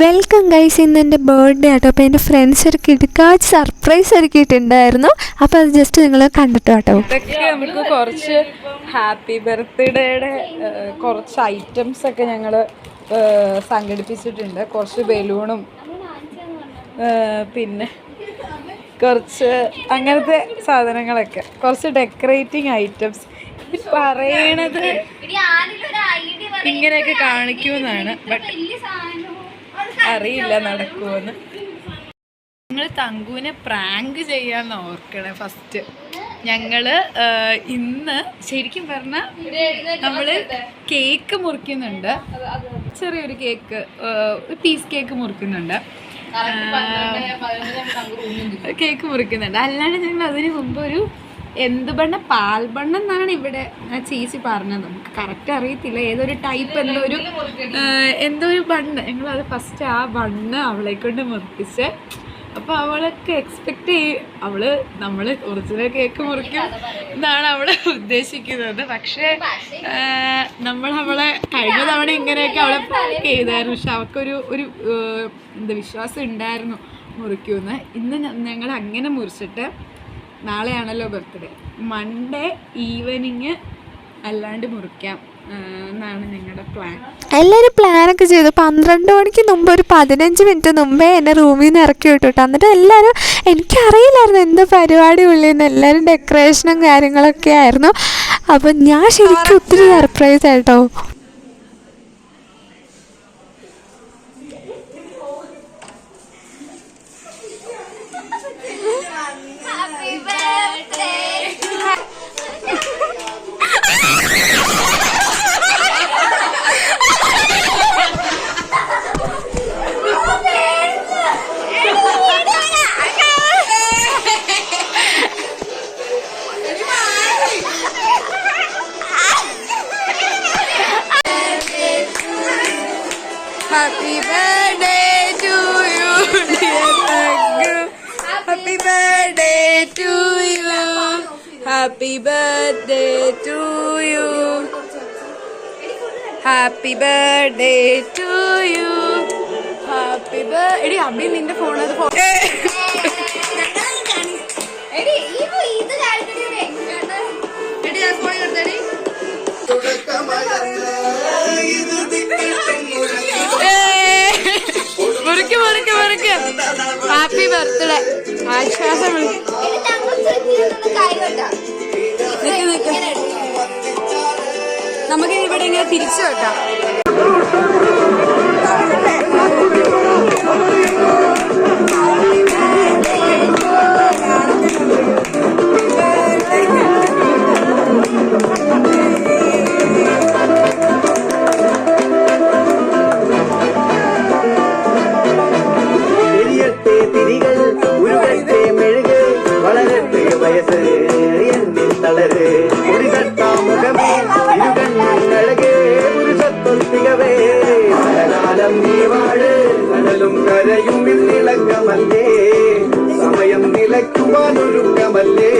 Welcome guys, ഇന്ന് എൻ്റെ birthday ആട്ടോ. അപ്പോൾ എൻ്റെ ഫ്രണ്ട്സ് ഒരു കിടക്കാച്ച് സർപ്രൈസ് ഒരുക്കിയിട്ടുണ്ടായിരുന്നു. അപ്പോൾ അത് ജസ്റ്റ് നിങ്ങൾ കണ്ടിട്ടോ കേട്ടോ. ഇതൊക്കെ നമുക്ക് കുറച്ച് ഹാപ്പി ബർത്ത്ഡേയുടെ കുറച്ച് ഐറ്റംസ് ഒക്കെ ഞങ്ങൾ സംഘടിപ്പിച്ചിട്ടുണ്ട്. കുറച്ച് ബലൂണും പിന്നെ കുറച്ച് അങ്ങനത്തെ സാധനങ്ങളൊക്കെ, കുറച്ച് ഡെക്കറേറ്റിംഗ് ഐറ്റംസ്. പറയണത് ഇങ്ങനെയൊക്കെ കാണിക്കുമെന്നാണ്, ബട്ട് അറിയില്ല നടക്കുമെന്ന്. ഞങ്ങൾ തങ്കുവിനെ പ്രാങ്ക് ചെയ്യാന്ന് ഓർക്കണേ. ഫസ്റ്റ് ഞങ്ങള് ഇന്ന് ശരിക്കും പറഞ്ഞാൽ നമ്മള് കേക്ക് മുറിക്കുന്നുണ്ട്. ചെറിയൊരു കേക്ക്, പീസ് കേക്ക് മുറിക്കുന്നുണ്ട്. അല്ലാണ്ട് ഞങ്ങൾ അതിന് മുമ്പ് ഒരു എന്ത് ബണ്ണ, പാൽബണ്ണം എന്നാണ് ഇവിടെ ചേച്ചി പറഞ്ഞത്. നമുക്ക് കറക്റ്റ് അറിയത്തില്ല, ഏതൊരു ടൈപ്പ് എന്തോ ഒരു ബണ്ണ്. ഞങ്ങളത് ഫസ്റ്റ് ആ ബണ്ണ് അവളെ കൊണ്ട് മുറിപ്പിച്ച്. അപ്പോൾ അവളൊക്കെ എക്സ്പെക്റ്റ് ചെയ്യും നമ്മൾ ഒറിജിനൽ കേക്ക് മുറിക്കും എന്നാണ് അവൾ ഉദ്ദേശിക്കുന്നത്. പക്ഷേ അവളെ കഴിഞ്ഞ തവണ ഇങ്ങനെയൊക്കെ അവളെ പാക്ക് ചെയ്തായിരുന്നു. പക്ഷെ അവൾക്കൊരു എന്താ വിശ്വാസം ഉണ്ടായിരുന്നു മുറിക്കുമെന്ന്. ഇന്ന് ഞങ്ങൾ അങ്ങനെ മുറിച്ചിട്ട്, നാളെയാണല്ലോ ബർത്ത്ഡേ, മൺഡേ ഈവനിങ് അല്ലാണ്ട് മുറിക്കാം എന്നാണ് ഞങ്ങളുടെ പ്ലാൻ. എല്ലാവരും പ്ലാനൊക്കെ ചെയ്തു. 12 മണിക്ക് മുമ്പ് ഒരു 15 മിനിറ്റ് മുമ്പേ എന്നെ റൂമിൽ നിന്ന് ഇറക്കി വിട്ടു. എന്നിട്ട് എല്ലാവരും, എനിക്കറിയില്ലായിരുന്നു എന്ത് പരിപാടി ഉള്ളതെന്ന്. എല്ലാവരും ഡെക്കറേഷനും കാര്യങ്ങളൊക്കെ ആയിരുന്നു. അപ്പം ഞാൻ ശരിക്കും ഒത്തിരി സർപ്രൈസ് ആയിട്ടോ. Happy birthday to you, dear Taggu. Happy birthday to you. Happy birthday to you. Happy birthday to you. Happy birthday. എടി അബി നിന്റെ ഫോൺ അത് ഫോൺ. എടി ഇത് കാണിക്കണേ. എടി ആ ഫോൺ എടുത്തടി. Happy birthday. ആശ്വാസം നമുക്ക് ഇവിടെ ഇങ്ങനെ തിരിച്ചു വെക്കാം. സമയം നിലയ്ക്കുവാനൊരുക്കമല്ലേ.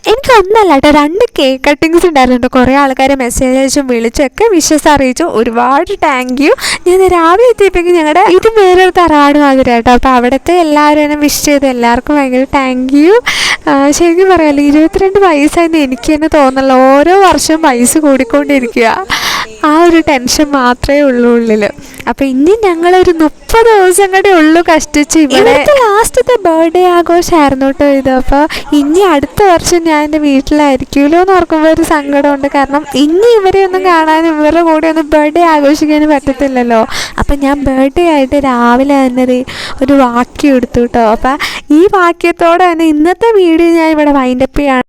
എനിക്കൊന്നല്ല കേട്ടോ, 2 കേക്ക് കട്ടിങ്സ് ഉണ്ടായിരുന്നു. കുറേ ആൾക്കാരെ മെസ്സേജ് അയച്ചും വിളിച്ചൊക്കെ വിശ്വസ് അറിയിച്ചു. ഒരുപാട് താങ്ക് യു. ഞാൻ രാവിലെ എത്തിയപ്പോഴേക്കും ഞങ്ങളുടെ ഇത് വേറൊരു തറവാട് മാതിരി കേട്ടോ. അപ്പോൾ അവിടുത്തെ എല്ലാവരും എന്നെ വിഷ് ചെയ്തു. എല്ലാവർക്കും ഭയങ്കര താങ്ക് യു. ശരിക്കും പറയാമല്ലോ, 22 വയസ്സായെന്ന് എനിക്ക് തന്നെ തോന്നുന്നില്ല. ഓരോ വർഷവും വയസ്സ് കൂടിക്കൊണ്ടിരിക്കുക. ആ ഒരു ടെൻഷൻ മാത്രമേ ഉള്ളൂ ഉള്ളിൽ. അപ്പോൾ ഇനി ഞങ്ങളൊരു 30 ദിവസം കൂടെ ഉള്ളൂ കഷ്ടിച്ച്. ഇവിടുത്തെ ലാസ്റ്റത്തെ ബർത്ത്ഡേ ആഘോഷമായിരുന്നു കേട്ടോ ഇത്. അപ്പോൾ ഇനി അടുത്ത വർഷം ഞാൻ എൻ്റെ വീട്ടിലായിരിക്കുമല്ലോ എന്ന് ഓർക്കുമ്പോൾ ഒരു സങ്കടമുണ്ട്. കാരണം ഇനി ഇവരെ ഒന്നും കാണാനും ഇവരുടെ കൂടെ ഒന്നും ബർത്ത്ഡേ ആഘോഷിക്കാനും പറ്റത്തില്ലല്ലോ. അപ്പം ഞാൻ ബർത്ത്ഡേ ആയിട്ട് രാവിലെ തന്നെ ഒരു വാക്യം എടുത്തു കേട്ടോ. അപ്പം ഈ വാക്യത്തോടെ തന്നെ ഇന്നത്തെ വീഡിയോ ഞാൻ ഇവിടെ വൈൻഡപ്പ് ചെയ്യാണ്.